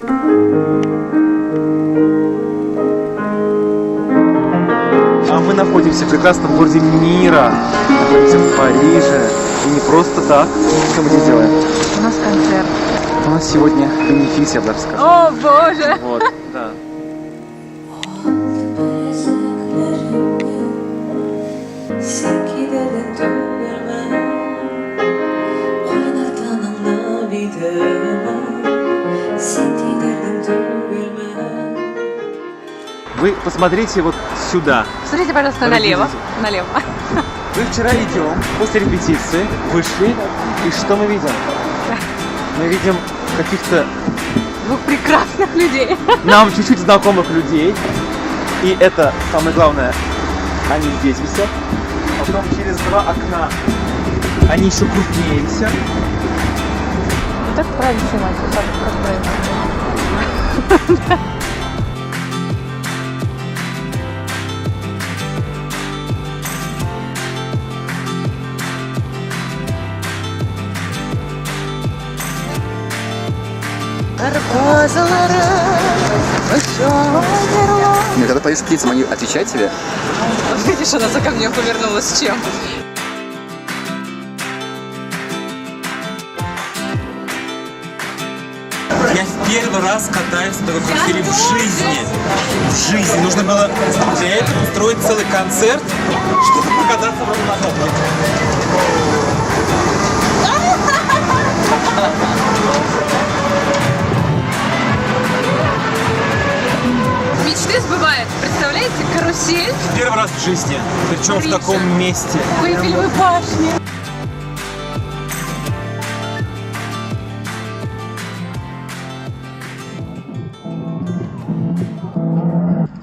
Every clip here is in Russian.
А мы находимся в прекрасном городе мира. Находимся в Париже. И не просто так. Что мы здесь делаем? У нас концерт. У нас сегодня бенефис, я бы даже сказал. О, боже! Вот, да. Вы посмотрите вот сюда. Смотрите, пожалуйста, налево. Налево. Мы вчера идем, после репетиции, вышли, и что мы видим? Мы видим каких-то... Двух прекрасных людей. Нам чуть-чуть знакомых людей. И это, самое главное, они здесь висят. А потом через два окна они еще крупнее висят. Так правильно снимать, как правильно. Нет, когда поешь птицам, они отвечают тебе? Видишь, она за ко мне повернулась с чем? Я в первый раз катаюсь на такой карусели в жизни. В жизни. Нужно было для этого устроить целый концерт, чтобы покататься в этом. Мечты сбывает. Представляете, карусель Первый раз в жизни. Причем в таком месте. в Эйфелевой башне.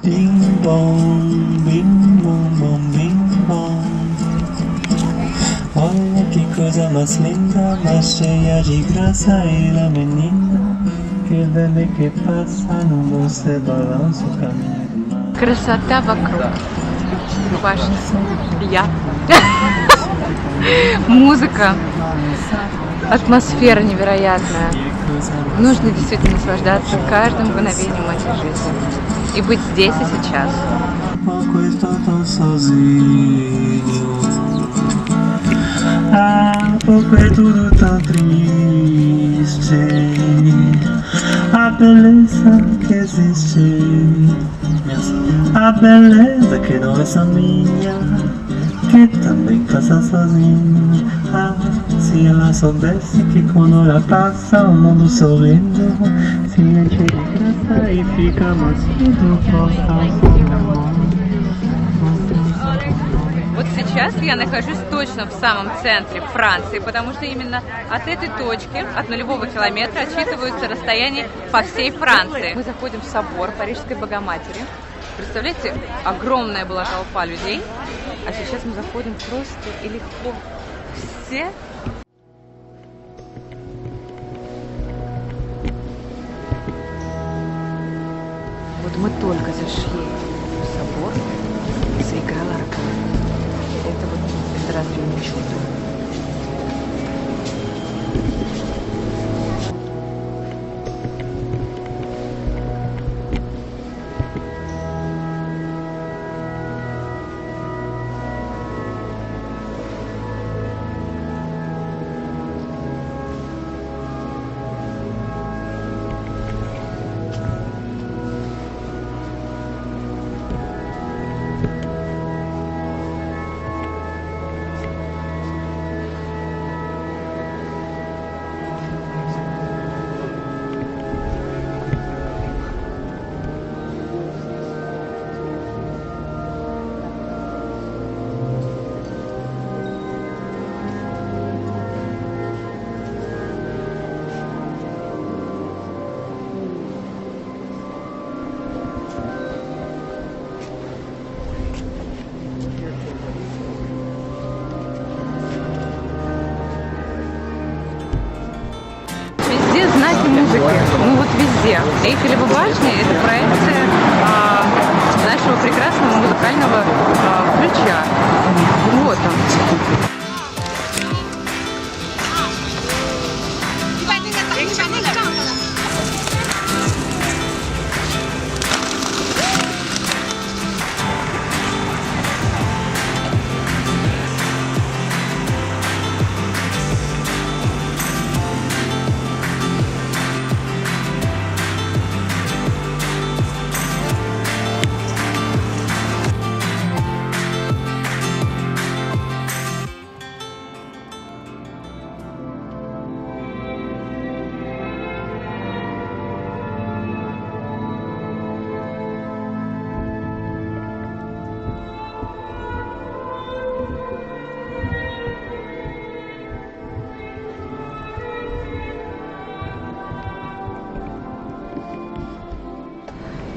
Bing bom, bing bom bom, bing bom. Olha que coisa mais linda, mais cheia de graça ela menina. Que vende que passa, no você balança o caminho. Красота вокруг. Башня. Я. Музыка. Атмосфера невероятная. Нужно действительно наслаждаться каждым мгновением этой жизни. И быть здесь и сейчас. Pouco estou tão sozinho. Há pouco é tudo tão triste. A beleza que existe. A beleza que não é só minha. Que também passa sozinha. Ah, se ela soubesse que quando ela passa o mundo sorrindo se enche de graça e fica mais tudo por causa do amor. Вот сейчас я нахожусь точно в самом центре Франции, потому что именно от этой точки, от нулевого километра, отсчитываются расстояния по всей Франции. Мы заходим в собор Парижской Богоматери. Представляете, огромная была толпа людей, а сейчас мы заходим просто и легко. Все. Вот мы только зашли в собор, и заиграла орган. Это разве не чудо? Знаки музыки, ну вот везде. Эйфелева башня – это проекция нашего прекрасного музыкального ключа. Вот он.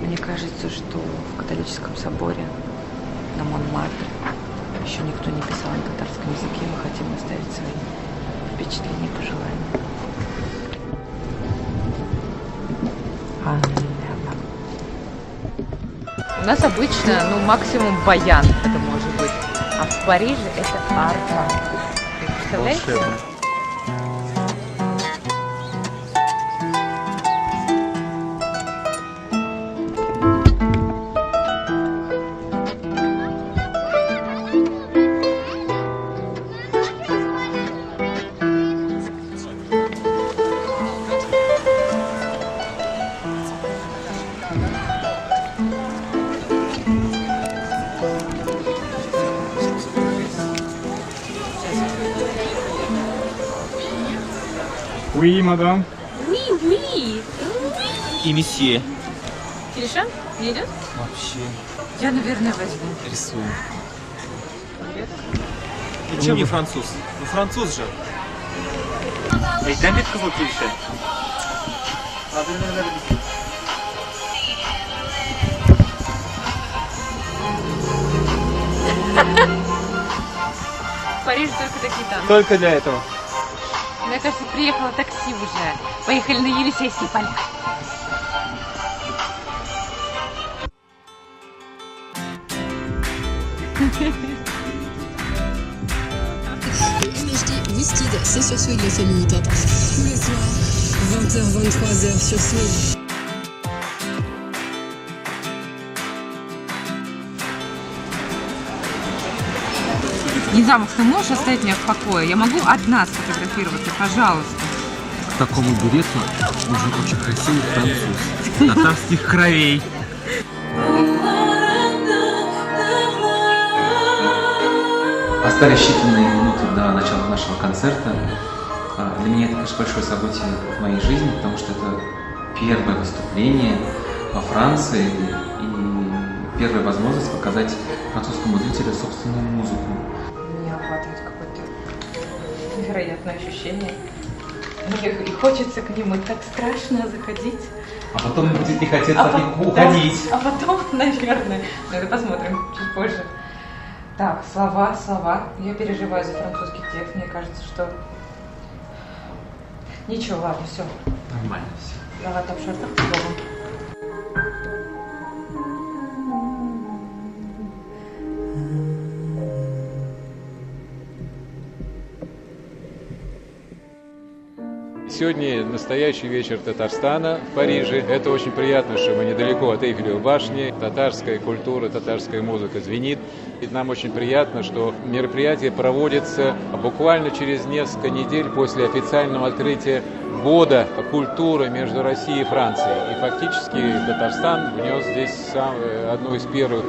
Мне кажется, что в католическом соборе на Монмартре еще никто не писал на татарском языке. Мы хотим оставить свои впечатления и пожелания. У нас обычно, максимум баян это может быть. А в Париже это арфа. Представляете? Волшебно. Oui, madame. Oui. И месье. Кириша, не идет? Вообще Я, наверное, возьму. рисую. Ну чем не француз? Ну француз же. Ey, дай мне козу Кириша. В Париже только такие танцы. Только для этого. Мне кажется, приехало такси уже. Поехали на Елисейский поля. MHD Whisky, c'est sur Swig les familles. Tous les soirs, 20h, 23h sur Swig. Низамов, ты можешь оставить меня в покое? Я могу одна сфотографироваться, пожалуйста. К такому дуэту нужен очень красивый француз. Татарских кровей. Остались считанные минуты до начала нашего концерта. Для меня это, конечно, большое событие в моей жизни, потому что это первое выступление во Франции и первая возможность показать французскому зрителю собственную музыку. Меня охватывает какое-то невероятное ощущение. И хочется к нему, так страшно заходить. А потом будет не хотеться от них уходить. Да, а потом, наверное, это посмотрим чуть позже. Так, слова. Я переживаю за французский текст. Мне кажется, что... Ничего, ладно, все. Нормально все. Давай топ-шортах с Богом. Сегодня настоящий вечер Татарстана в Париже. Это очень приятно, что мы недалеко от Эйфелевой башни. Татарская культура, татарская музыка звенит. И нам очень приятно, что мероприятие проводится буквально через несколько недель после официального открытия года культуры между Россией и Францией. И фактически Татарстан внес здесь одну из первых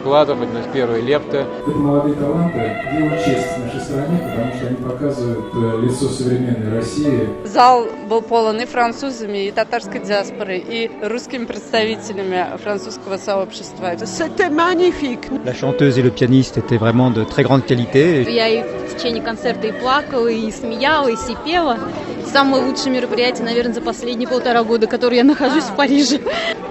вкладов, одну из первых лепта. Это молодые таланты делают честь нашей стране, потому что они показывают лицо современной России. Зал был полон и французами, и татарской диаспорой, и русскими представителями французского сообщества. C'était magnifique. La chanteuse et le pianiste étaient vraiment de très grande qualité. Я и в течение концерта и плакала, и смеялась, и пела. Самое лучшее мероприятие, наверное, за последние 1,5 года, которые я нахожусь в Париже.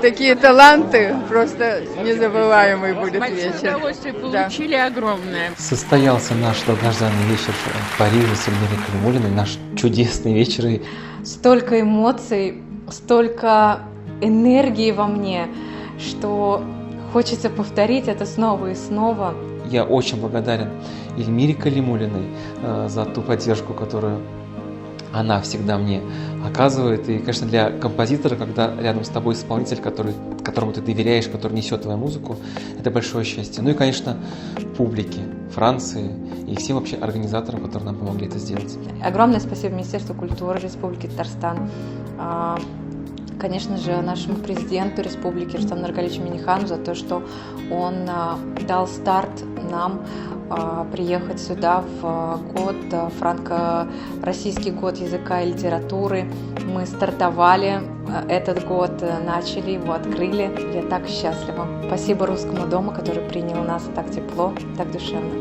Такие таланты, просто незабываемый будет вечер. Удовольствие получили огромное. Состоялся наш долгожданный вечер в Париже с Эльмирой Калимуллиной, наш чудесный вечер. Столько эмоций, столько энергии во мне, что хочется повторить это снова и снова. Я очень благодарен Эльмире Калимуллиной за ту поддержку, которую она всегда мне оказывает. И, конечно, для композитора, когда рядом с тобой исполнитель, которому ты доверяешь, который несет твою музыку, это большое счастье. Ну и, конечно, публике Франции и всем вообще организаторам, которые нам помогли это сделать. Огромное спасибо Министерству культуры Республики Татарстан. Конечно же, нашему президенту Республики Рустаму Нургалиевичу Миннихану за то, что он дал старт нам приехать сюда в год, франко-российский год языка и литературы. Мы стартовали этот год, начали его, открыли. Я так счастлива. Спасибо Русскому дому, который принял нас так тепло, так душевно.